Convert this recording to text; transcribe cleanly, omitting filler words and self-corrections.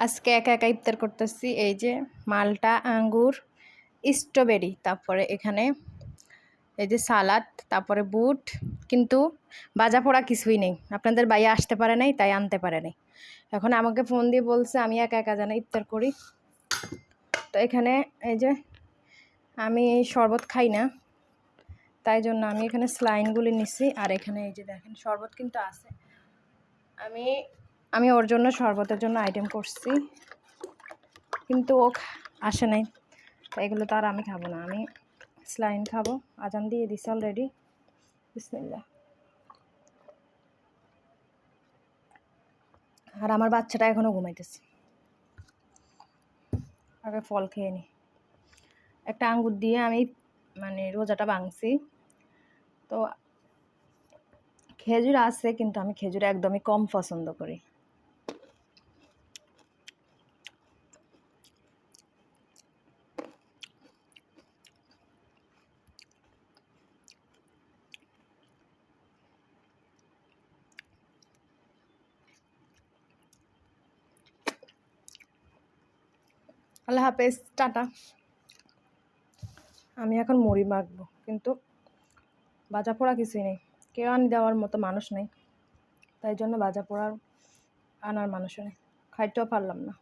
আজকে একা একা ইফতার করতেছি। এই যে মালটা, আঙ্গুর, স্ট্রবেরি, তারপরে এখানে এই যে সালাদ, তারপরে বুট, কিন্তু ভাজা পোড়া কিছুই নেই। আপনাদের ভাইয়া আসতে পারে নাই, তাই আনতে পারে নাই। এখন আমাকে ফোন দিয়ে বলছে আমি একা একা যেন ইফতার করি। তো এখানে এই যে আমি শরবত খাই না, তাই জন্য আমি এখানে স্লাইনগুলি নিচ্ছি। আর এখানে এই যে দেখেন শরবত কিন্তু আছে। আমি ওর জন্য শরবতের জন্য আইটেম করছি, কিন্তু ও আসে নাই, তাই এগুলো তো আর আমি খাবো না। আমি স্লাইন খাবো। আজান দিয়ে দিছি অলরেডি। বিসমিল্লাহ। আর আমার বাচ্চাটা এখনো ঘুমাইতেছে। আগে ফল খেয়ে নি। একটা আঙ্গুর দিয়ে আমি রোজাটা ভাঙছি। তো খেজুর আছে, কিন্তু আমি খেজুর একদমই কম পছন্দ করি। আল্লাহ হাফেজ, টাটা। আমি এখন মুড়ি মাখবো, কিন্তু ভাজা পোড়া কিছুই নেই। কেউ আনি দেওয়ার মতো মানুষ নেই, তাই জন্য ভাজা পোড়ার আনার মানুষও নেই। খাইতেও পারলাম না।